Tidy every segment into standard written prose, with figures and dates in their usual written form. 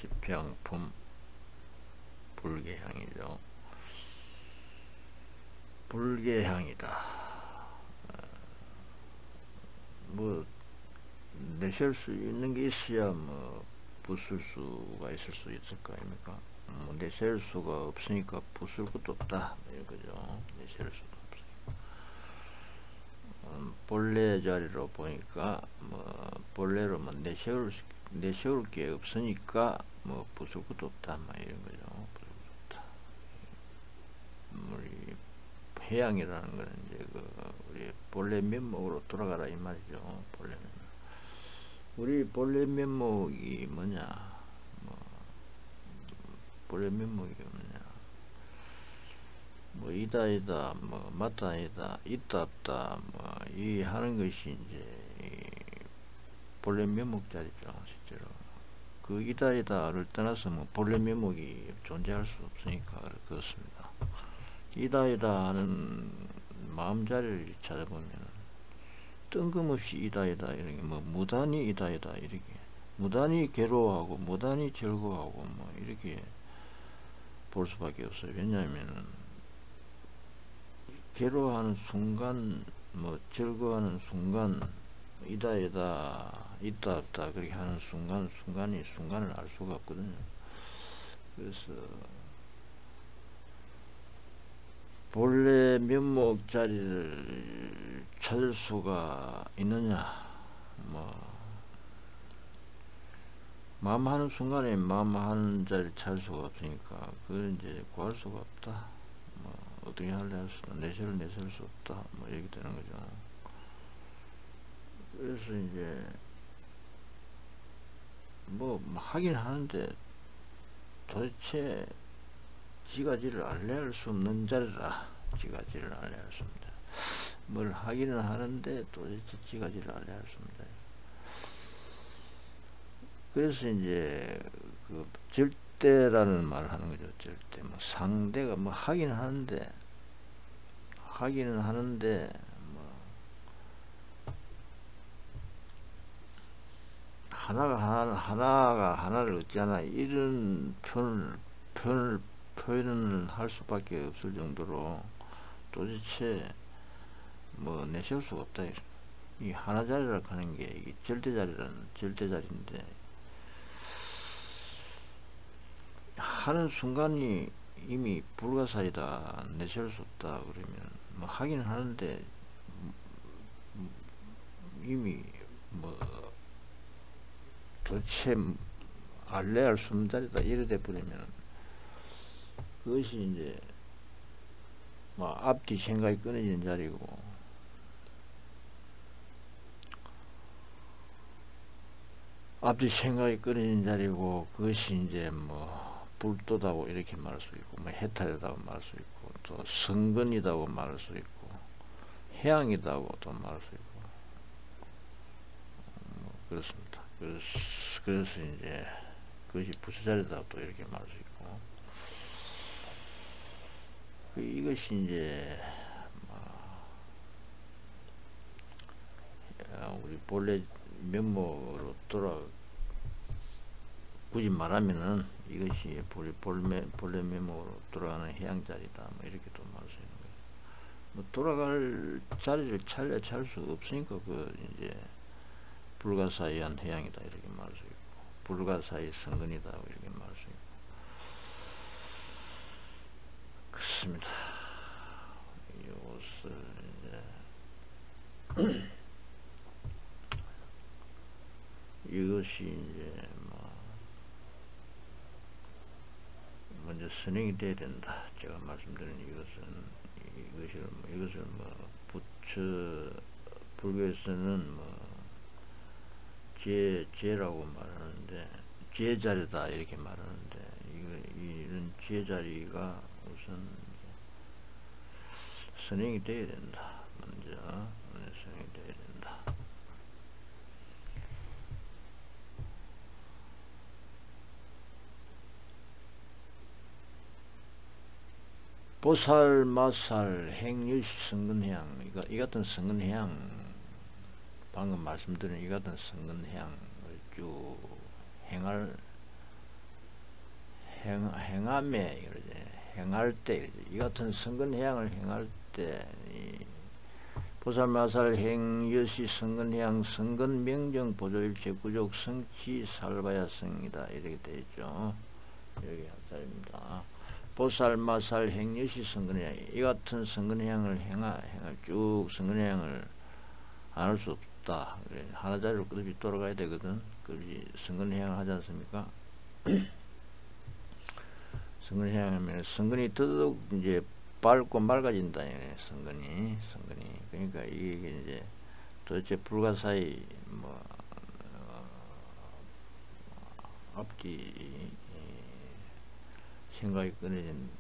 지평품 불계향이죠. 불계향이다. 뭐 내세울 수 있는 게 있어야 뭐 부술 수가 있을 수 있을 거 아닙니까? 뭐 내세울 수가 없으니까 부술 것도 없다 이거죠. 내세울 수가 없으니까. 본래 자리로 보니까 뭐 본래로 뭐 내세울 게 없으니까 뭐 부술 것도 없다 뭐 이런 거죠. 부술 것도 없다. 우리 해양이라는 거는 이제 우리 본래 면목으로 돌아가라 이 말이죠. 본래 면목. 우리 본래 면목이 뭐냐? 뭐 본래 면목이 뭐냐? 뭐 이다 뭐 맞다 아니다 있다 없다 뭐 이 하는 것이 이제 이 본래 면목 자리죠. 실제로 그 이다를 떠나서 뭐 본래 면목이 존재할 수 없으니까 그렇습니다. 이다 하는 마음 자리를 찾아보면 뜬금없이 이다 이렇게 뭐 무단히 이다 이렇게 무단히 괴로워하고 무단히 즐거워하고 뭐 이렇게 볼 수밖에 없어요. 왜냐하면 괴로워하는 순간 뭐 즐거워하는 순간 이다 있다 없다 그렇게 하는 순간을 알 수가 없거든요. 그래서 본래 면목 자리를 찾을 수가 있느냐? 뭐 마음 하는 순간에 마음 하는 자리를 찾을 수가 없으니까 그걸 이제 구할 수가 없다. 뭐 어떻게 할래 할 수도 내세울 수 없다. 뭐 이렇게 되는 거죠. 그래서 이제 뭐 하긴 하는데 도대체 지가지를 알래할 수 없는 자리라. 지가지를 알래할 수 없는 자리. 뭘 하기는 하는데 도대체 지가지를 알래할 수 없는 자리. 그래서 이제 그 절대라는 말을 하는 거죠. 절대. 뭐 상대가 뭐 하기는 하는데 뭐 하나가 하나를 어찌하나 이런 표현을 할 수밖에 없을 정도로 도대체 뭐 내세울 수가 없다. 이 하나 자리라고 하는 게 이 절대자리인데 하는 순간이 이미 불가사의다. 내세울 수 없다. 그러면 뭐 하긴 하는데 이미 뭐 도대체 알래할 수 없는 자리다. 이래 돼 버리면 그것이 이제 뭐 앞뒤 생각이 끊어지는 자리고 그것이 이제 뭐 불도다고 이렇게 말할 수 있고 뭐 해탈이라고 말할 수 있고 또 성근이라고 말할 수 있고 해양이라고 또 말할 수 있고 뭐 그렇습니다. 그래서 이제 그것이 부수자리다 또 이렇게 말할 수 있고 이것이 이제 우리 본래 면목으로 굳이 말하면은 이것이 본래 면목으로 돌아가는 해양자리다 뭐 이렇게 또 말할 수 있는 거예요. 뭐 돌아갈 자리를 찾을 수 없으니까 그 이제 불가사의한 해양이다 이렇게 말할 수 있고 불가사의 성근이다 이렇게 말할 수 있고 그렇습니다. 이것을 이제 이것이 이제 뭐 먼저 선행이 돼야 된다. 제가 말씀드린 이것을 뭐 불교에서는 뭐 제라고 말하는데 제자리다 이렇게 말하는데 이런 제자리가 우선 선행이 돼야 된다. 먼저 선행이 돼야 된다. 보살, 마살, 행유시, 성근해양 이 같은 성근해양 방금 말씀드린 이 같은 성근해양을 쭉 행할 행함에 이러지. 행할 때 이러지. 이 같은 성근해양을 행할 때 보살마살 행여시 성근해양 성근명정 보조일체 구족 성치 살바야성이다 이렇게 되어 있죠. 여기 한자입니다. 보살마살 행여시 성근해양 이 같은 성근해양을 행할 쭉 성근해양을 안 할 수 없다. 그래. 하나자리로 끝없이 돌아가야 되거든. 끝없이 성근해양을 하지 않습니까? 성근해양하면 성근이 더더욱 이제 밝고 맑아진다. 성근이. 그러니까 이게 이제 도대체 불가사의 뭐 앞뒤 생각이 끊어진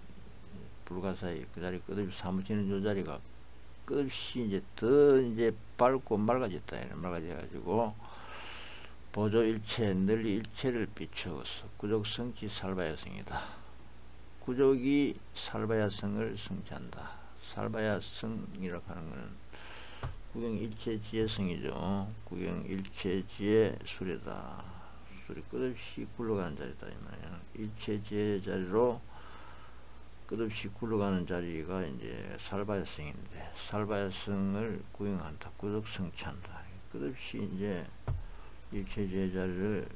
불가사의 그 자리 끝없이 사무치는 저 자리가 끝없이 이제 더 이제 밝고 맑아졌다. 맑아져가지고 보조일체 널리 일체를 비추어서 구족성치 살바야성이다. 구족이 살바야성을 성취한다. 살바야성이라고 하는 것은 구경일체지혜성이죠. 구경일체지혜 수레다. 수레 끝없이 굴러가는 자리다. 이 말이야. 일체지혜 자리로 끝없이 굴러가는 자리가 이제 살바야성인데, 살바야성을 구경한다. 구족 성취한다. 끝없이 이제 일체지혜 자리를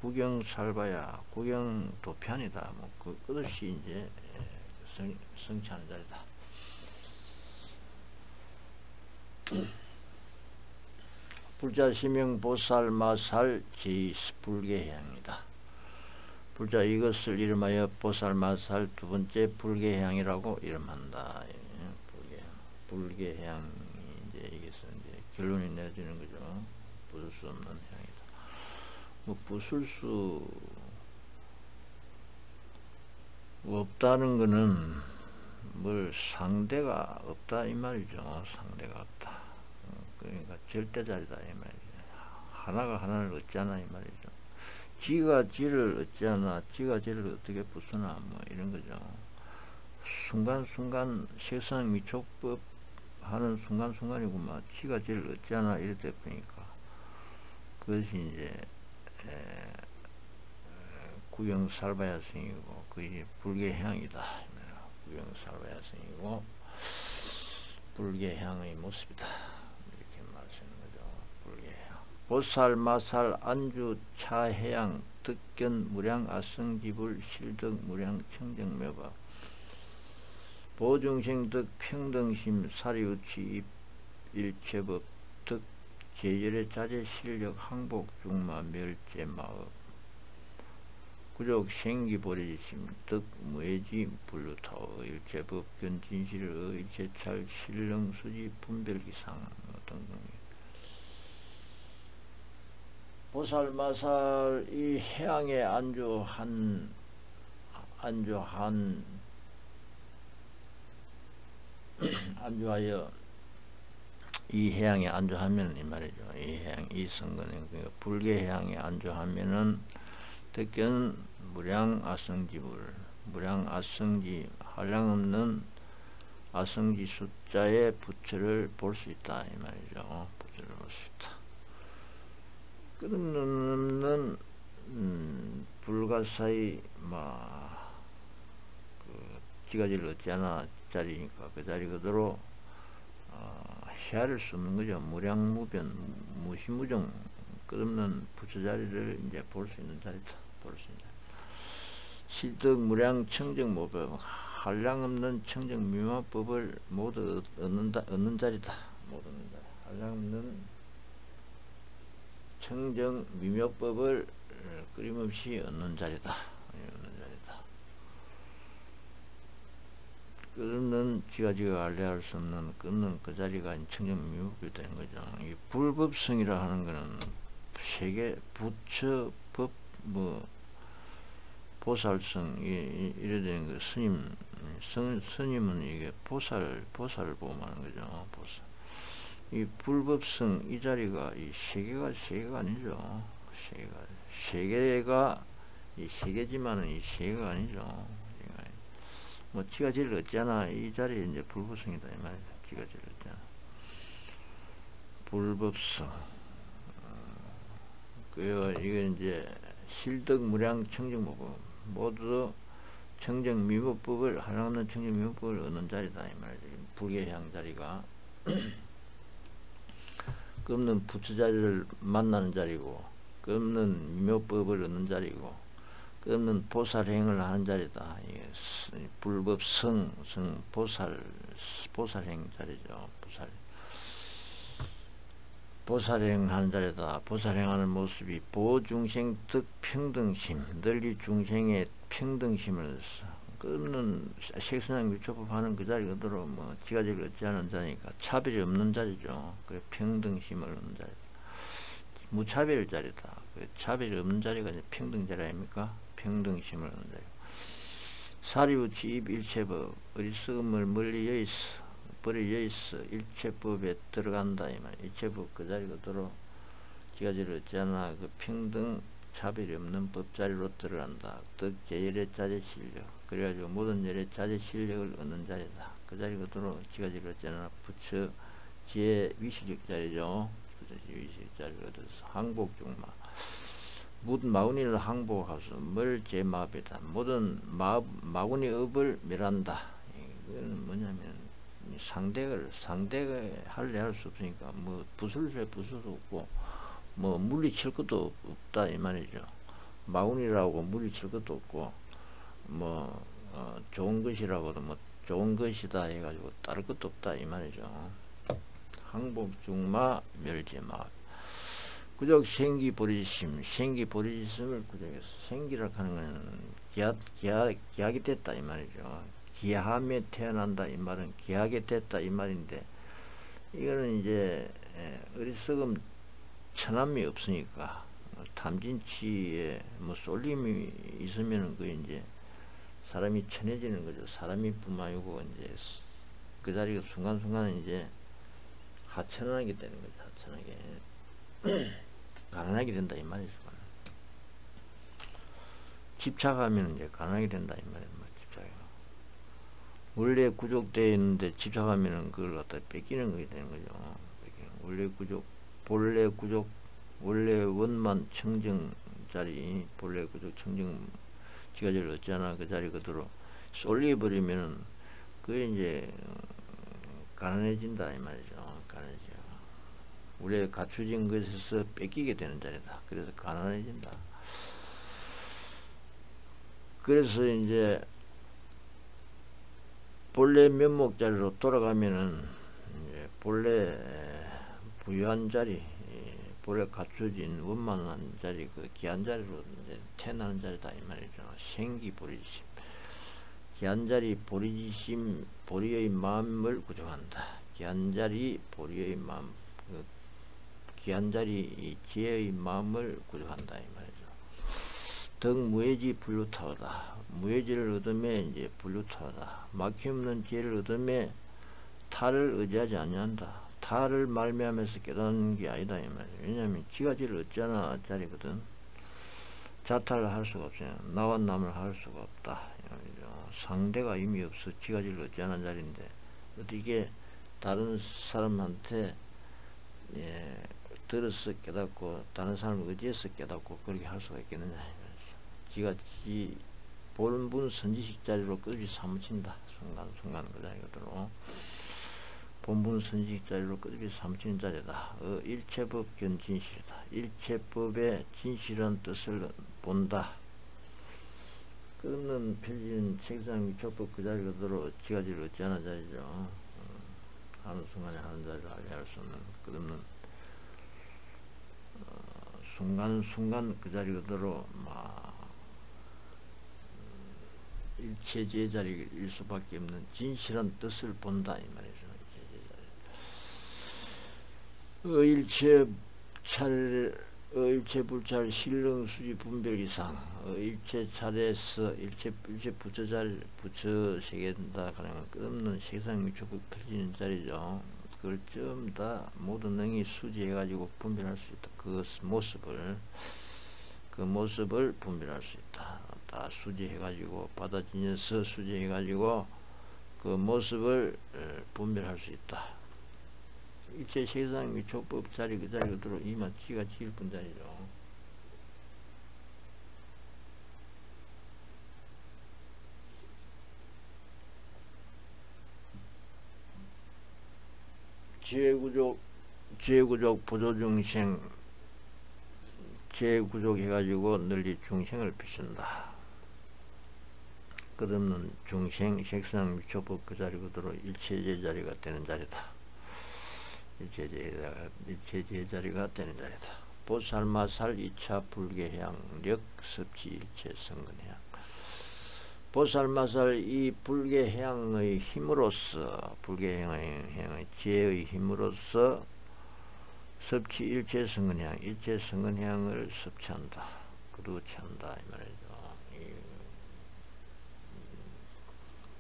구경 살바야, 구경 도편이다. 뭐 그 끝없이 이제 성취하는 자리다. 불자 시명 보살 마살 제이스 불계향이다. 불자 이것을 이름하여 보살 마살 두 번째 불계향이라고 이름한다. 불계향이 이제 이것은 이제 결론이 내려지는 거죠. 부술 수 없는 향이다. 뭐 부술 수 없다는 거는 뭘 상대가 없다 이 말이죠. 상대가 없다. 그러니까 절대자리다 이 말이죠. 하나가 하나를 얻잖아 이 말이죠. 지가 지를 얻잖아. 지가 지를 어떻게 부수나 뭐 이런 거죠. 순간순간 세상 미촉법 하는 순간순간이구만. 지가 지를 얻잖아 이렇게 보니까 그것이 이제 구경살바야성이고 그게 불계향이다. 구경살바야성이고 불계향의 모습이다. 이렇게 말하시는 거죠. 불계향. 보살, 마살, 안주, 차해양, 득견, 무량, 아성지불, 실득, 무량, 청정묘법, 보중생득, 평등심, 사리우치, 일체법, 득, 제절의 자제, 실력, 항복, 중마, 멸제, 마업, 구족, 생기보리심, 득, 무해지, 불루타오, 일체법, 견진실, 일체찰, 실능, 수지, 분별기상 등등. 보살, 마살, 이 해양에 안주하여 이 해양에 안주하면 이 말이죠. 이 해양, 이 성근은 그러니까 불계해양에 안주하면은 득견 무량 아성지불, 무량 아성지 한량없는 아성지 숫자의 부처를 볼 수 있다 이 말이죠. 부처를 볼 수 있다. 끝없는 불가사의 지가지를 얻지 않아 자리니까 그 자리 그대로 헤아릴 수 없는 거죠. 무량무변 무시무정 끝없는 부처 자리를 이제 볼 수 있는 자리다. 볼 수 있는 실득 무량 청정 모법 한량없는 청정 미마법을 모두 얻는 자리다. 모두 얻는 자리. 한량없는 청정 미묘법을 끊임없이 얻는 자리다. 끝없는 지가 알레할 수 없는 끊는 그 자리가 청정 미묘법이 되는 거죠. 이 불법성이라 하는 거는 세계 부처 법 보살성 이래 되는 거 스님은 이게 보살을 보고 말하는 거죠. 보살. 이 불법성 이 자리가 이 세계가 아니죠. 세계가 이 세계지만은 이 세계가 아니죠. 뭐 지가 제일 얻잖아. 이 자리에 이제 불법성이다 이 말이죠. 지가 제일 얻잖아. 불법성. 이건 이제 실덕무량 청정무법 모두 청정미법법을 하나없는 청정미법법을 얻는 자리다 이 말이죠. 불계향 자리가 없는 부처 자리를 만나는 자리고 없는 미묘법을 얻는 자리고 없는 보살행을 하는 자리다. 이게 불법성 보살행 자리죠. 보살행 하는 자리다. 보살행하는 모습이 보중생 득평등심 널리 중생의 평등심을 끊는 색선양 유초법 하는 그 자리 그대로 뭐 지가지를 얻지 않은 자니까 차별이 없는 자리죠. 그래 평등심을 얻는 자리다. 무차별 자리다. 그 차별이 없는 자리가 이제 평등 자리 아닙니까? 평등심을 얻는 자리. 사리우치 일체법 어리석음을 멀리 여있어 버리 여있어 일체법에 들어간다 이 말. 일체법 그 자리 그대로 지가지를 얻지 않아 그 평등 차별이 없는 법자리로 들어간다. 득제열의 자제 실력. 그래가지고 모든 열의 자제 실력을 얻는 자리다. 그 자리 그대로 지가지를 얻지 않아 부처 지혜 위시력 자리죠. 부처 지혜 위시력 자리를 얻어서 항복중마. 모든 마구니를 항복하소 멀제마비다. 모든 마구니 업을 멸한다. 이거는 뭐냐면 상대가 할래 할 수 없으니까 뭐 부술래 부술도 없고 뭐 물리칠 것도 없다 이 말이죠. 마운이라고 물리칠 것도 없고 뭐 좋은 것이라고도 뭐 좋은 것이다 해가지고 다를 것도 없다 이 말이죠. 항복중마 멸제마 구적 생기보리심 생기보리심을 구적해서 생기라고 하는 건 기약이 됐다 이 말이죠. 기하며 태어난다 이 말은 기하게 됐다 이 말인데 이거는 이제 어리석음 천함이 없으니까 탐진치에 뭐 쏠림이 있으면은 그 이제 사람이 천해지는 거죠. 사람이 뿐만 아니고 이제 그 자리가 순간순간 이제 하천하게 되는 거죠. 하천하게 가난하게 된다 이 말이죠. 집착하면 이제 가난하게 된다 이 말이에요. 집착해. 원래 구족되어 있는데 집착하면은 그걸 갖다 뺏기는 거게 되는 거죠. 원래 구족, 본래 구족, 원래 원만 청정 자리, 본래 구족 청정 지가지를 얻잖아. 그 자리 그대로 쏠려버리면은 그게 이제 가난해진다 이 말이죠. 가난해져. 원래 갖춰진 것에서 뺏기게 되는 자리다. 그래서 가난해진다. 그래서 이제 본래 면목 자리로 돌아가면은 이제 본래 부유한 자리, 본래 갖춰진 원만한 자리, 그 귀한 자리로 이제 태어나는 자리다 이 말이죠. 생기보리심, 귀한 자리 보리심, 보리의 마음을 구정한다. 귀한 자리 보리의 마음, 그 귀한 자리 지혜의 마음을 구정한다 이 말이죠. 덕무해지 불루타오다. 무해지를 얻음에 이제 불루타오다. 막힘없는 지혜를 얻음에 타를 의지하지 아니한다. 타를 말미암아서 깨닫는 게 아니다 이 말이에요. 왜냐하면 지가 지를 얻잖아 자리거든. 자타를 할 수가 없어요. 나와 남을 할 수가 없다. 상대가 의미 없어 지가 지를 얻잖아 자리인데 어떻게 다른 사람한테 들어서 깨닫고 다른 사람을 의지해서 깨닫고 그렇게 할 수가 있겠느냐. 지가 지 본분 선지식 자리로 끝없이 사무친다. 순간 그 자리거든. 본분 선지식 자리로 끝없이 사무치는 자리다. 일체법 견진실이다. 일체법의 진실한 뜻을 본다. 끊는 펼치는 책상 위촉법 그 자리 그대로 지가지를 얻지 않은 자리죠. 하는 순간에 하는 자리를 알게 할 수 없는 끝없는 순간 그 자리 그대로 막 일체제 자리일 수밖에 없는 진실한 뜻을 본다 이 말이죠. 일체 불찰 실능수지 분별 이상 일체 차례에서 일체 부처 세계다 그러면 끝없는 세상 위촉을 펼치는 자리죠. 그걸 좀 다 모든 능히 수지해가지고 분별할 수 있다. 그 모습을 분별할 수 있다. 다 수지해가지고 받아지면서 수지해가지고 그 모습을 분별할 수 있다. 일체 세상 위촉법 자리 그 자리 그대로 이마 지가 지을 뿐 자리죠. 지혜구족 보조중생 지혜구족 해가지고 널리 중생을 비춘다. 끝없는 중생 색상 미초법 그 자리 그대로 일체제 자리가 되는 자리다. 일체제 자리가 되는 자리다. 보살마살 2차 불계해양력 섭지일체 성근해양. 보살마살 이 불계해양의 힘으로써 불계해양의 지혜의 힘으로써 섭지일체 성근해양 일체 성근해양을 섭취한다. 그루치한다 이 말이죠.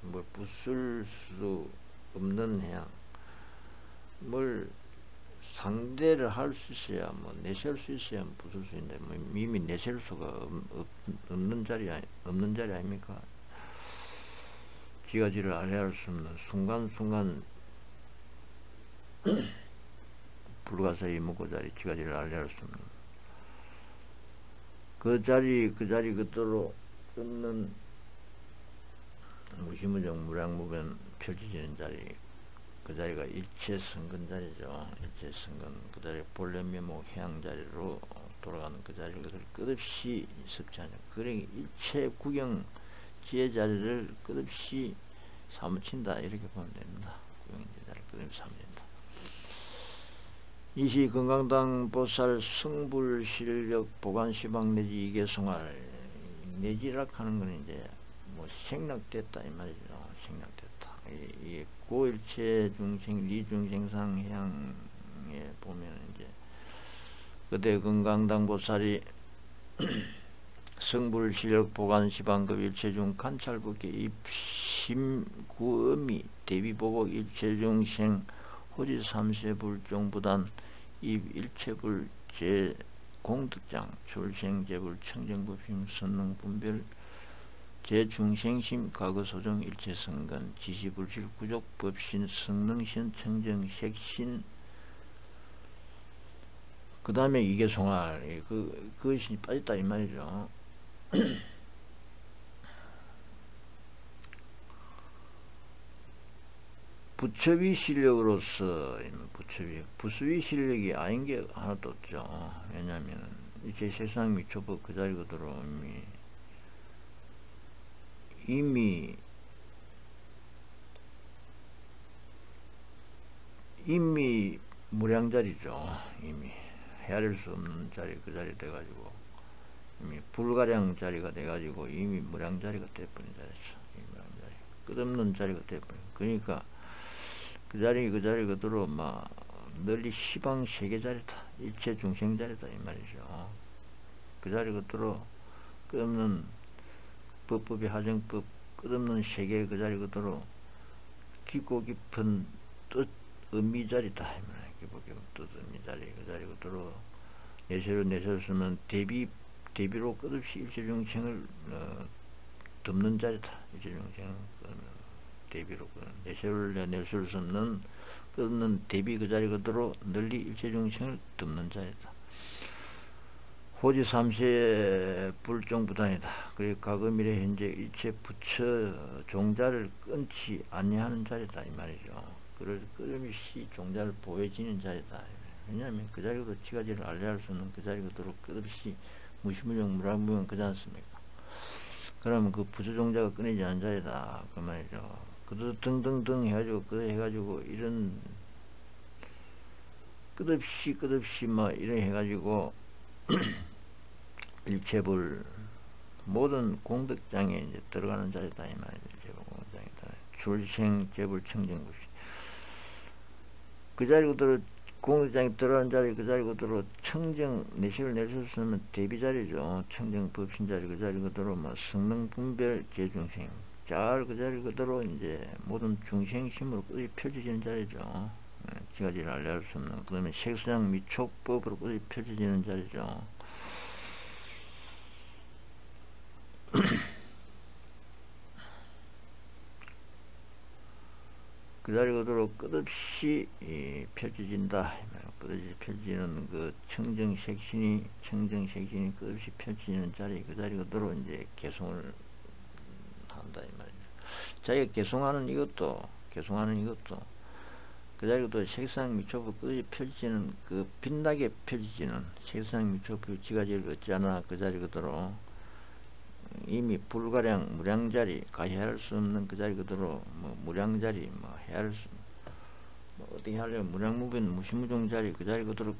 뭐 부술 수 없는 해양, 뭘 상대를 할 수 있어야 뭐 내세울 수 있어야 부술 수 있는데 뭐 이미 내세울 수가 없는 자리 아닙니까? 지가지를 알해할 수 없는 순간순간 불가사의 먹고 자리 지가지를 알해할 수 없는 그 자리 그대로 없는 무시무정 무량무변 펼쳐지는 자리 그 자리가 일체성근 자리죠. 일체성근 그 자리 본래 면목 해양 자리로 돌아가는 그 자리를 끝없이 섭취하는 그러니 일체 구경 지혜 자리를 끝없이 사무친다 이렇게 보면 됩니다. 구경 지혜 자리를 끝없이 사무친다. 이시 건강당 보살 성불 실력 보관 시방 내지 이게 성할 내지락 하는 건 이제 뭐 생략됐다 이 말이죠. 생략됐다. 이 고일체 중생 리중생상 해양에 보면 이제 그때 건강당 보살이 성불 실력 보관 시방급 일체중 관찰법계 입심구음이 대비보복 일체중생 호지 삼세불종부단 입 일체불 제 공덕장 출생제불 청정법심 선능분별 제중생심 과거소정 일체성근 지시불실 구족 법신 성능신 청정색신 그 다음에 이게 송알 그것이 빠졌다 이 말이죠. 부처비 실력으로서 부수위 실력이 아닌 게 하나도 없죠. 왜냐하면 이제 세상 미초법 그 자리로 들어오면 이미 무량자리죠. 이미 헤아릴 수 없는 자리 그 자리 돼가지고 이미 불가량 자리가 돼가지고 이미 무량자리가 돼버린 자리죠. 이미 무량자리 끝없는 자리가 돼버린. 그러니까 그 자리 그대로 막 널리 시방 세계 자리다. 일체 중생 자리다 이 말이죠. 그 자리 그대로 끝없는 법법의 하정법 끝없는 세계 그 자리 그대로 깊고 깊은 뜻 의미 자리다. 깊고 깊은 뜻 의미 자리 그 자리 그대로 내세우면 대비로 끝없이 일체 중생을 덮는 자리다. 일체 중생을 대비로 내세울 수 없는 끝없는 대비 그 자리 그대로 널리 일체 중생을 덮는 자리다. 호지 삼세 불종부단이다. 그리고 과거미래 현재 일체 부처 종자를 끊지 아니하는 자리다 이 말이죠. 그를 끊임없이 종자를 보여지는 자리다. 왜냐하면 그 자리로 지가지를 알려할 수 없는 그 자리 그대로 끝없이 무시무정 무량무변 그지 않습니까? 그러면 그 부처 종자가 끊이지 않는 자리다 그 말이죠. 그도 등등등 해가지고 이런 끝없이 뭐 이런 해가지고 일체불 모든 공덕장에 이제 들어가는 자리다 이 말이죠. 일체불 공덕장이다. 출생 재불 청정불 그 자리 그대로 공덕장에 들어가는 자리 그 자리 그대로 청정 내실을 낼 수 있으면 대비 자리죠. 청정 법신 자리 그 자리 그대로 막 성능 분별 제중생 잘 그 자리 그대로 이제 모든 중생심으로 끝이 펼쳐지는 자리죠. 지가지를 알려할 수 없는 그 다음에 색상 미촉법으로 끝이 펼쳐지는 자리죠. 그 자리 그대로 끝없이 펼쳐진다. 끝없이 펼쳐지는 그 청정색신이 끝없이 펼쳐지는 자리 그 자리 그대로 이제 개송을 한다 이 말이죠. 자기가 개송하는 이것도 그 자리 그대로 색상 미초부 끝이 펼치는 그 빛나게 펼치지는 색상 미초부 지가지를 얻잖아. 그 자리 그대로 이미 불가량 무량자리 가해할 수 없는 그 자리 그대로 뭐 무량자리 뭐 해할 수 뭐 어떻게 하려면 무량무변 무시무종자리 그 자리 그대로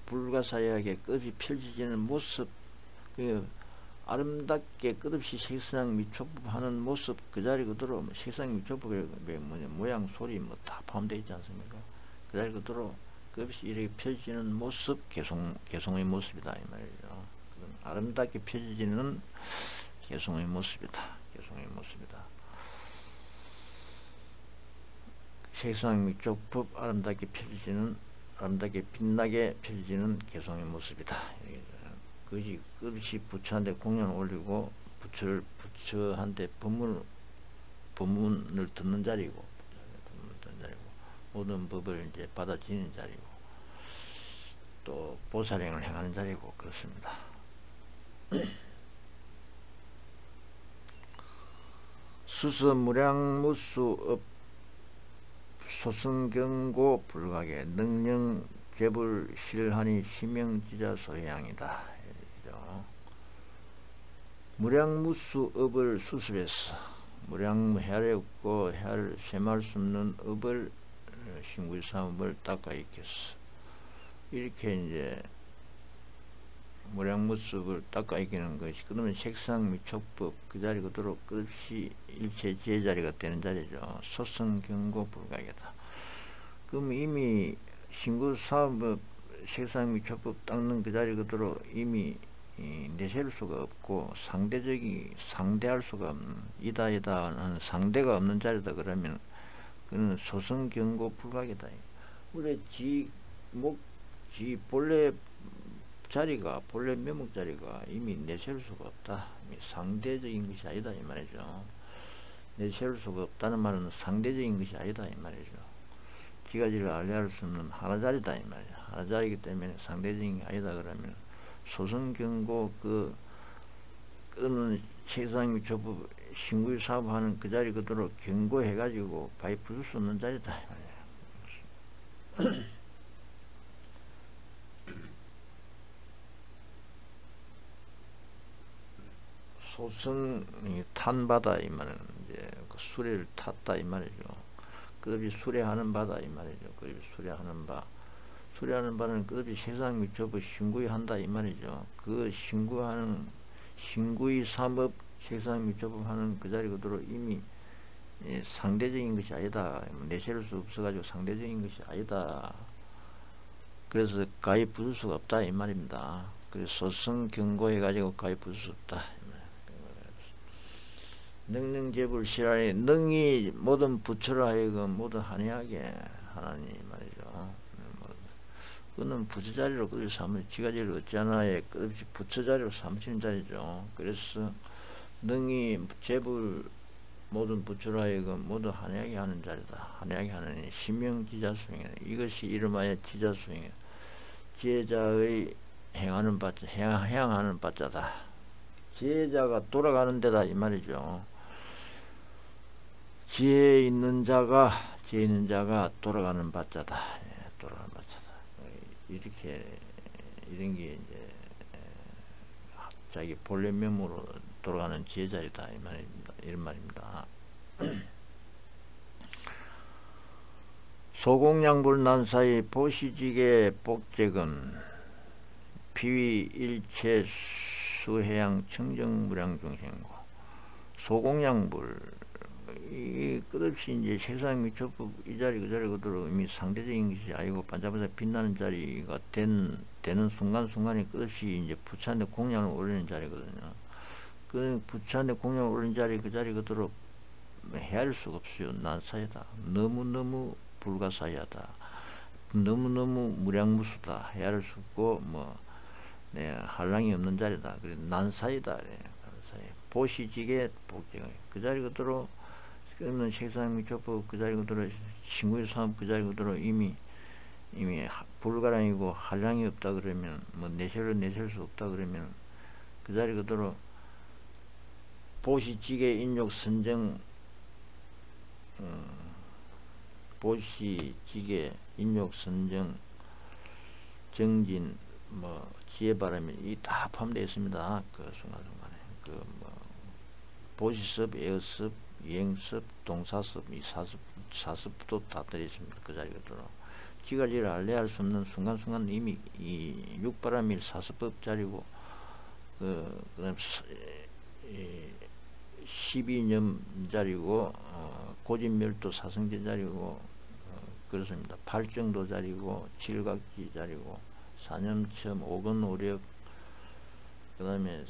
불가사의하게 끝이 펼쳐지는 모습 그 아름답게 끝없이 색상 미초법하는 모습 그 자리 그대로 색상 미초법의 뭐냐 모양 소리 뭐 다 포함되어 있지 않습니까? 그 자리 그대로 끝없이 이렇게 펼쳐지는 모습 개성의 모습이다 이 말이죠. 아름답게 펼쳐지는 개성의 모습이다. 개성의 모습이다. 색상 미초법 아름답게 펼쳐지는 아름답게 빛나게 펼쳐지는 개성의 모습이다. 그것이 끝이 부처한테 공연을 올리고 부처한테 법문을 듣는 자리고 모든 법을 이제 받아지는 자리고 또 보살행을 행하는 자리고 그렇습니다. 수서무량무수업 소승경고 불가게 능령 재불 실하니 시명지자 소양이다. 무량무수업을 수습해서 무량해할이 없고 해할 셈할 수 없는 업을 신구사업을 닦아 익혔어. 이렇게 이제 무량무수업을 닦아 익히는 것이 그러면 색상 미촉법 그 자리 그대로 끝없이 일체 제자리가 되는 자리죠. 소승경고 불가게다. 그럼 이미 신구사업 색상 미촉법 닦는 그 자리 그대로 이미 내세울 수가 없고 상대할 수가 없는 이다 하는 상대가 없는 자리다. 그러면 그는 소승경고 불가게다. 우리 지 본래 자리가 본래 면목 자리가 이미 내세울 수가 없다. 이미 상대적인 것이 아니다 이 말이죠. 내세울 수가 없다는 말은 상대적인 것이 아니다 이 말이죠. 지가지를 알려할 수 없는 하나 자리다 이 말이죠. 하나 자리이기 때문에 상대적인 게 아니다. 그러면 소승경고 끄는 책상 미초법 신구의 사업하는 그 자리 그대로 경고해가지고 가히 부술 수 없는 자리다 이 말이에요. 소승이 탄바다 이 말은 이제 그 수레를 탔다 이 말이죠. 끝없이 수레하는 바다 이 말이죠. 끝없이 수레하는 바. 수레하는 바는 끝없이 세상 미초법 신구이 한다 이 말이죠. 그 신구의 삼업 세상 미초법 하는 그 자리 그대로 이미 상대적인 것이 아니다. 내세울 수 없어가지고 상대적인 것이 아니다. 그래서 가히 부술 수가 없다 이 말입니다. 그래서 소승경고해가지고 가히 부술 수 없다. 능능재불 실하니 능이 모든 부처를 하여금 모두 한이하게 하나니 말이죠. 그는 부처 자리로 끝없이 삼을 지가지를 얻잖아요. 끝없이 부처 자리로 삼치는 자리죠. 그래서 능이 재불 모든 부처를 하여금 모두 한이하게 하는 자리다. 한이하게 하는 심명지자수행이다. 이것이 이름하여 지자수행이다. 제자의 행하는 바자, 향하는 바자다. 제자가 돌아가는 데다 이 말이죠. 지혜 있는 자가 돌아가는 바자다. 돌아가는 바자다. 이렇게 이런 게 이제 자기 본래 면모로 돌아가는 제자리다 이 말입니다. 이런 말입니다. 소공양불 난사의 보시지계 복제근 비위 일체 수해양 청정무량 중생고 소공양불 이 끝없이 이제 세상 미초법 이 자리 그 자리 그대로 이미 상대적인 것이 아니고 반짝반짝 빛나는 자리가 되는 순간순간이 끝없이 이제 부처한테 공양을 올리는 자리거든요. 그 부처한테 공양을 올리는 자리 그 자리 그대로 헤아릴 수가 없어요. 난사이다. 너무너무 불가사의하다. 너무너무 무량무수다. 헤아릴 수 없고 한량이 없는 자리다. 그래 난사이다. 그래. 난사이. 보시지게 복제가 그 자리 그대로 그러면 색상 미초법 그 자리 그대로 신구의 사업 그 자리 그대로 이미 불가량이고 한량이 없다 그러면 내세울 수 없다 그러면 그 자리 그대로 보시지게 인욕 선정 보시, 지계, 인욕, 선정, 정진, 뭐 지혜바람이 이 다 포함되어 있습니다. 그 순간순간에 그 뭐 보시습, 에어습, 이행습, 동사습, 이 사습도 다 들어 있습니다. 그 자리가 들어. 지가지를 알래할 수 없는 순간순간 이미 이 육바람일 사습법 자리고 그다음 12년 자리고 고진멸도 사성제 자리고 그렇습니다. 팔정도 자리고 칠각지 자리고 사념첨 오건오력 그 다음에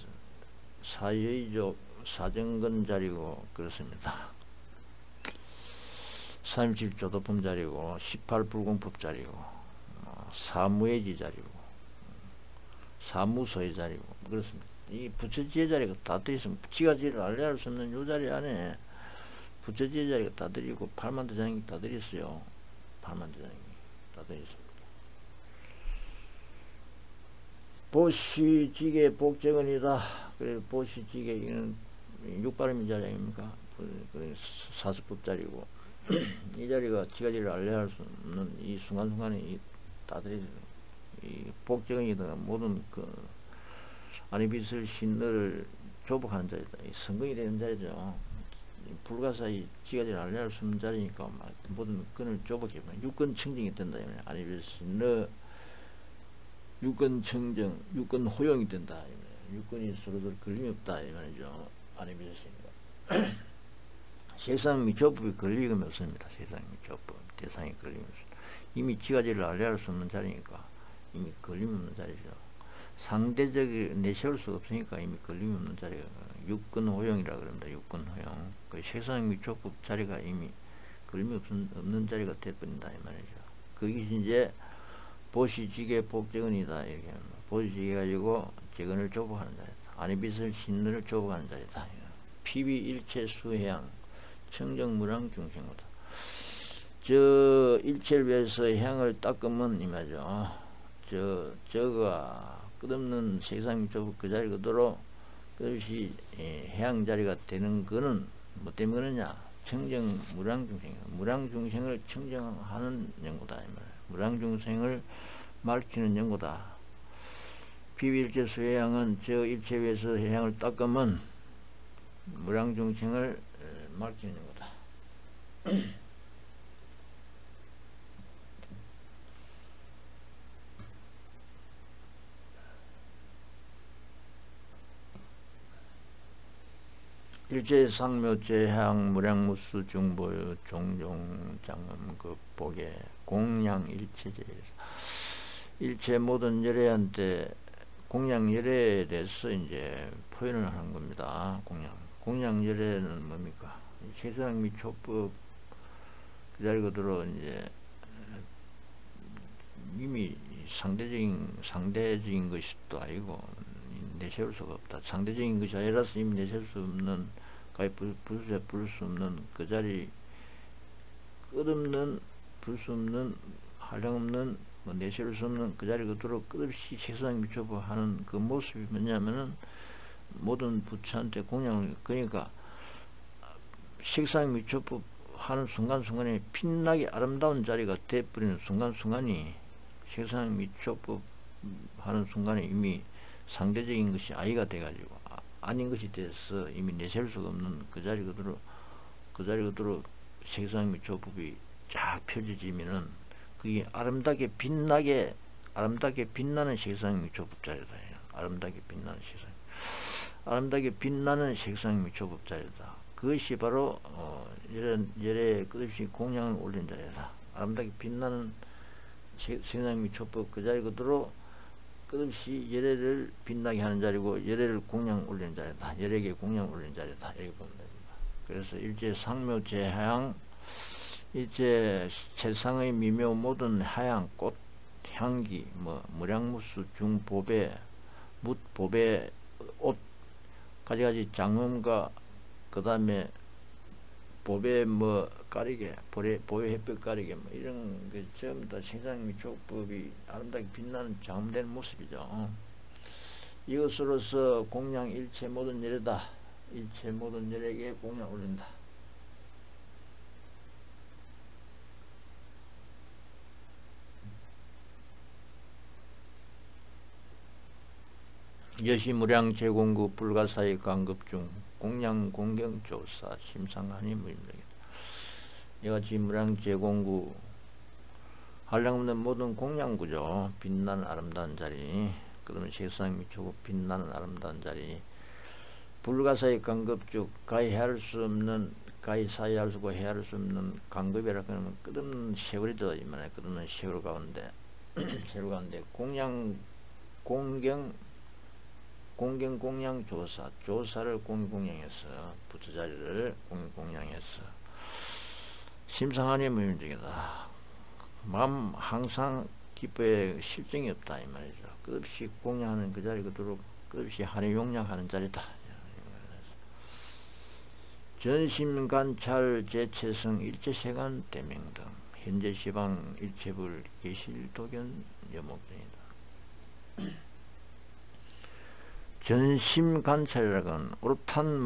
사여의족 사정근 자리고 그렇습니다. 37조도품 자리고 18불공법 자리고 사무예지 자리고 사무소의 자리고 그렇습니다. 이 부처지혜 자리가 다 들어있으면 지가지를 알래할 수 없는 요 자리 안에 부처지혜 자리가 다 들어있고 팔만대장이 다 들어있어요. 팔만대장이 다 들어있습니다. 보시지계 복정은이다. 그래서 보시지계 이는 육바람인 자리 아닙니까? 사습법 자리고 이 자리가 지가지를 알래할 수 없는 이 순간순간에 다들 이 복정이다 모든 그 아니비슬 신너를 조복하는 자리다. 이 성공이 되는 자리죠. 불가사의 지가지를 알래할 수 없는 자리니까 모든 근을 조복해버려. 육근 청정이 된다. 아니비슬 신너 육근 청정, 육근 호용이 된다. 육근이 서로들 걸림이 없다. 이 말이죠. 아니비슬 신너. 세상 미조법이 걸림이 없습니다. 세상 미조법 대상이 걸림이 없습니다. 이미 지가지를 알래할 수 없는 자리니까 이미 걸림이 없는 자리죠. 상대적이 내세울 수가 없으니까 이미 걸림이 없는 자리가 육근 호용이라 그럽니다. 육근 호용. 그 세상 미조법 자리가 이미 걸림이 없는 자리가 되어버린다 이 말이죠. 그것이 이제 보시지계 복정은이다 이렇게 합니다. 보시지계 가지고 재근을 조복하는 자리다. 아니빛을 신너를 조복하는 자리다. 피비 일체 수해양 청정무랑 중생보다 저 일체를 위해서 향을 닦으면 이 말이죠. 저가 끝없는 세상 미조법 그 자리 그대로 그것이 해양 자리가 되는 거는 뭐 때문에 그러냐? 청정 무량중생, 무량중생을 청정하는 연구다 이 말이에요. 무량중생을 말키는 연구다. 비일체 수해양은 저 일체 위에서 해양을 닦으면 무량중생을 말키는 연구다. 일체상묘제향 무량무수 중보유 종종장음 그 복에 공양 일체제 일체 모든 열애한테 공양 열애에 대해서 이제 표현을 하는 겁니다. 공양 열애는 뭡니까? 세상 미초법 그 자리 그대로 이제 이미 상대적인 것이 또 아니고 내세울 수가 없다. 상대적인 것이 아니라서 이미 내세울 수 없는 부를 수 없는 그 자리 끝없는 불 수 없는 한량없는 뭐 내세울 수 없는 그 자리 그대로 끝없이 세상 미초법 하는 그 모습이 뭐냐면은 모든 부처한테 공양을 그러니까 색상 미초법 하는 순간순간에 빛나게 아름다운 자리가 되어버리는 순간순간이 색상 미초법 하는 순간에 이미 상대적인 것이 아이가 돼가지고 아닌 것이 돼서 이미 내세울 수가 없는 그 자리 그대로 색상 미초법이 쫙 펴져지면은 그게 아름답게 빛나는 색상 미초법 자리다. 아름답게 빛나는 색상 미초법 자리다. 그것이 바로 열애 끝없이 공양을 올린 자리다. 아름답게 빛나는 색상 미초법 그 자리 그대로 끝없이 열애를 빛나게 하는 자리고 열애를 공양 올리는 자리다. 열애에게 공양 올리는 자리다. 이렇게 보면 됩니다. 그래서 일체 상묘제 하양 일체 세상의 미묘 모든 하양 꽃 향기 뭐 무량무수 중보배 묻보배 옷 가지가지 장엄과 그 다음에 보배 뭐 가리개 보배 햇볕 가리개 뭐 이런 게 전부 다 세상 미초법이 아름답게 빛나는 장엄된 모습이죠. 이것으로서 공양 일체 모든 열애다. 일체 모든 열애에게 공양 올린다. 여시무량 제공구 불가사의 강급 중 공량 공경조사 심상하니 무임력이다. 이같이 무량 제공구 한량없는 모든 공량구죠. 빛나는 아름다운 자리, 그러면 색상 미치고 빛나는 아름다운 자리, 불가사의 강급중 가히 헤아릴 수 없는, 가히 사이할 수고 헤아릴 수 없는 강급이라 그러면 끝없는 세월이다. 이만해 끝없는 세월 가운데 세월 가운데 공량 공량 조사를 공양해서 부처자리를 공양해서 심상하니 무임적이다. 마음 항상 기뻐에 실정이 없다 이 말이죠. 끝없이 공양하는 그 자리 그대로 끝없이 하늘 용량하는 자리다. 전심관찰 제체성 일체세간 대명 등 현재 시방 일체불 계실도견 여목등이다. 전심관찰이라건 옳단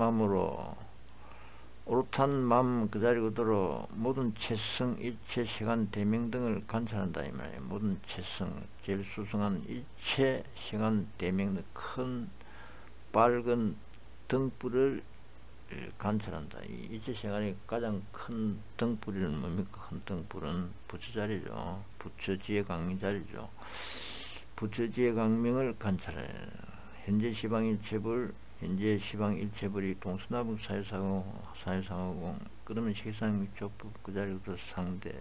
마음 그 자리 그대로 모든 체성 일체 시간 대명 등을 관찰한다 이 말이에요. 모든 체성 제일 수승한 일체 시간 대명 등 큰 밝은 등불을 관찰한다. 이 일체 시간이 가장 큰 등불은 뭡니까? 큰 등불은 부처자리죠. 부처지의 강명 자리죠. 부처지의 강명을 관찰해. 현재 시방 일체불, 현재 시방 일체불이 동서남북 사유상하고 그러면 식상 미촉법 그 자리부터 상대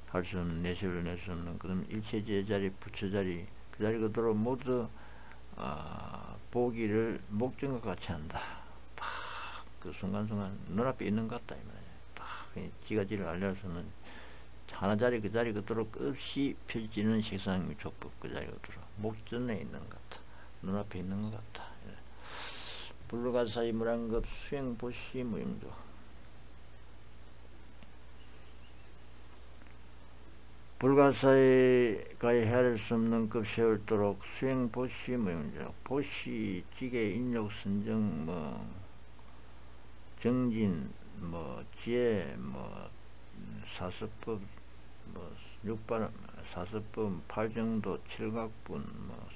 할 수 없는 내세를 낼 수 없는 그러면 일체지의 자리, 부처자리 그 자리 그대로 모두 보기를 목적과 같이 한다. 그 순간순간 눈앞에 있는 것 같다 이 말이에요. 지가지를 알려서는 하나자리 그 자리 그대로 끝없이 펼치는 식상 미촉법 그 자리 그대로 목전에 있는 것 같다. 눈앞에 있는 것 같다. 불가사의 무량급 수행보시 무임조 불가사의가 헤아릴 수 없는 급 세월도록 수행보시 무임조 보시 지계 인욕 선정 정진 지혜 사서법 육반 사서법 8정도 7각분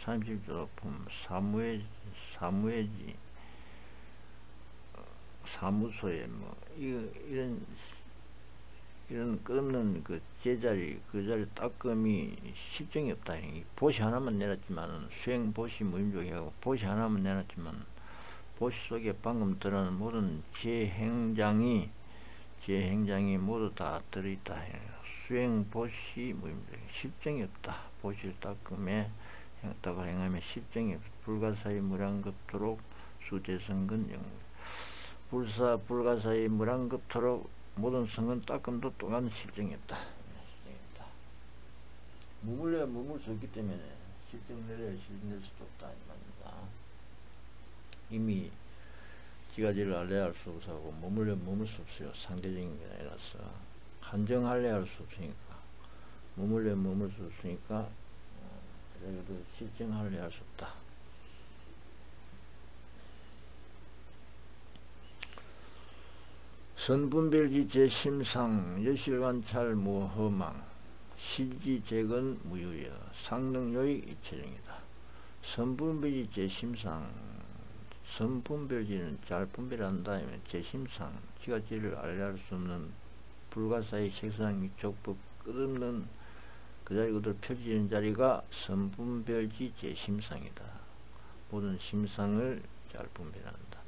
30조품 사무회지 사무소에 이런 끝없는 그 제자리 그 자리 따끔이 실정이 없다. 보시 하나만 내놨지만 수행 보시 무임족이하고 보시 하나만 내놨지만 보시 속에 방금 들어는 모든 제행장이 모두 다 들어있다. 수행 보시 무임족 실정이 없다. 보시를 따끔에 따가 행하며 실정이 없다. 불가사의 무량급토록 수제성근 영무 불가사의 무량급토록 모든 성은 따끔도 또한 실정이 없다. 머물러야 머물 수 없기 때문에 실정 내려야 실정 낼 수도 없다 이 말입니다. 이미 지가지를 알래야 할 수 없어서 머물러 머물 수 없어요. 상대적인 게 아니라서 한정할래야 할 수 없으니까 머물러 머물 수 없으니까 그래도 실정할래야 할 수 없다. 선분별지 제심상 여실관찰 무허망 실지재건 무유여 상능요익 이체정이다. 선분별지 제심상 선분별지는 잘 분별한다. 제심상 지가지를 알려할 수 없는 불가사의 색상 미촉법 끝없는 그 자리 그대로 펼치는 자리가 선분별지 제심상이다. 모든 심상을 잘 분별한다.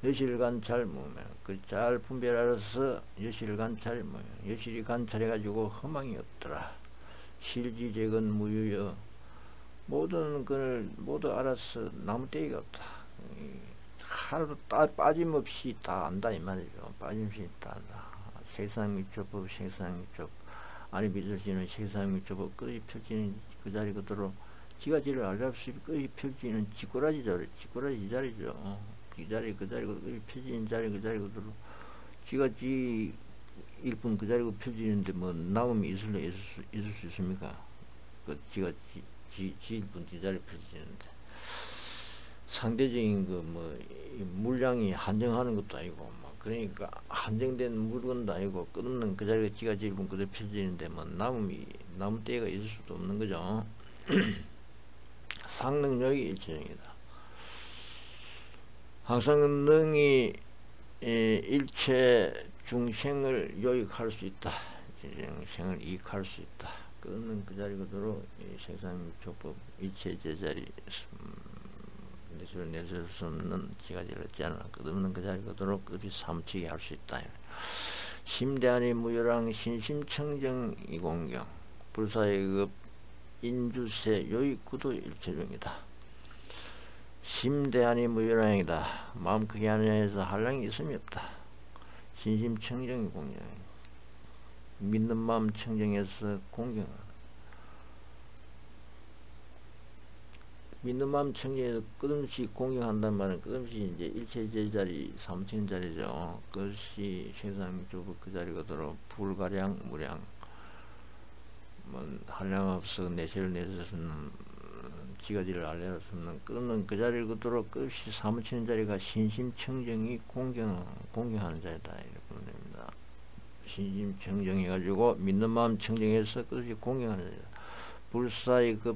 여실관찰 무명 그 잘 분별하여서 여실관찰 무명 여실이 관찰해가지고 허망이 없더라. 실지재건 무유여 모든 것을 모두 알아서 나무떼기가 없다. 하나도 빠짐없이 다 안다 이 말이죠. 빠짐없이 다 안다. 색상미촉법 색상미촉 아니 믿을지는 색상미촉법 끝이 펼치는 그 자리 그대로 지가지를 알릴 수 있게 끝이 펼치는 지꼬라지죠. 지꼬라지 자리죠. 이 자리 그 자리고 펴지는 자리 그 자리 그대로 지가지 일분 그 자리고 펴지는데 남음이 있을 수 있습니까? 그 지가 지 일분 지 자리 펴지는데 상대적인 물량이 한정하는 것도 아니고 그러니까 한정된 물건도 아니고 끝없는 그 자리가 지가지 일분 그대로 펴지는데 나무 떼가 있을 수도 없는 거죠. 상능력이 일체적이다. 항상 능히 일체 중생을 요익할 수 있다. 중생을 이익할 수 있다. 끊는 그 자리 그대로 생사미초법 일체 제자리 내세울 수 없는 지가지를 얻지 않아. 끝없는 그 자리 그대로 끝이 삼치게 할 수 있다. 심대한이 무열왕 신심청정 이공경 불사의급 인주세 요익구도 일체중이다. 심대한이 무열왕이다. 마음 크게 하느냐에서 한량이 있음이 없다. 신심청정이 공경 믿는 마음 청정해서 공경을 믿는 마음 청정해서 끝없이 공경한단 말은 끝없이 이제 일체 제자리 삼천 자리죠. 그것이 생사미초법 그 자리 그대로 불가량 무량 한량 없어 내세를 내서는 지가지를 알려할 수 없는 끝없는 그 자리를 그대로 끝없이 삼천 자리가 신심청정이 공경하는 자리다 이렇게 보면 됩니다. 신심 청정해가지고 믿는 마음 청정해서 끝없이 공경하는 자리다. 불사의 급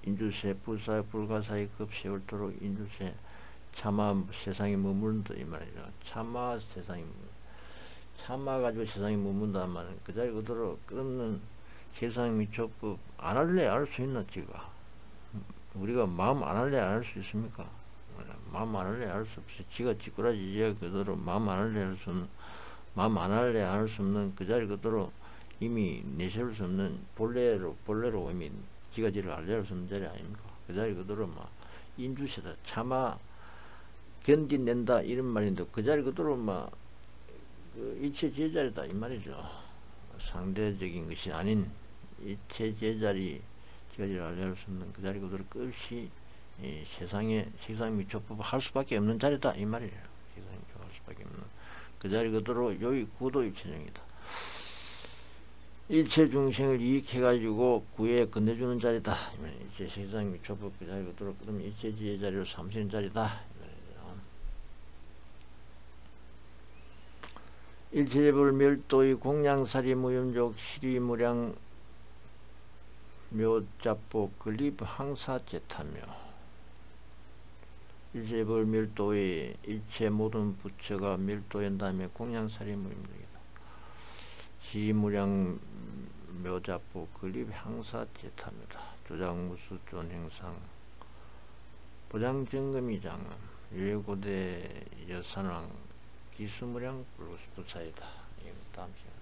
인주세 불사의 불가사의 급 세월토록 인주세 참아 세상에 머무른다 이 말이죠. 참아 세상에 참아가지고 세상에 머문다 말은 그 자리 그대로 끝없는 세상 미초법 안 할래 알 수 있나 지가 우리가 마음 안 할래 안 할 수 있습니까? 마음 안 할래 알 수 없어. 지가 찌꾸라지지야 그대로 마음 안 할래 할 수 없는 마음 안 할래 안 할 수 없는 그 자리 그대로 이미 내세울 수 없는 본래로 이미 지가지를 알려 할 수 없는 자리 아닙니까? 그 자리 그대로 막 인주세다 참아 견딘낸다 이런 말인데 그 자리 그대로 막 그 일체 제자리다 이 말이죠. 상대적인 것이 아닌 일체 제자리 지가지를 알려 할 수 없는 그 자리 그대로 끝이 세상에 세상미초법 할 수밖에 없는 자리다 이 말이에요. 세상미초법 할 수밖에 없는 그 자리 그대로 요의 구도 일체정이다. 일체 중생을 이익해가지고 구에 건네주는 자리다. 일체 세상미초법 그 자리 그대로 그러면 일체지의 자리로 삼시는 자리다. 일체제불 멸도의 공양사리 무염족 시리무량 묘잡보 글립 항사제타며 일체제불 멸도의 일체 모든 부처가 멸도한 다음에 공양사리 무염족이다. 시리무량 묘잡보 글립 항사제타며다. 조장무수 존행상 보장정금이장음 예고대 여산왕 기수무량 불사이다. 다음 시간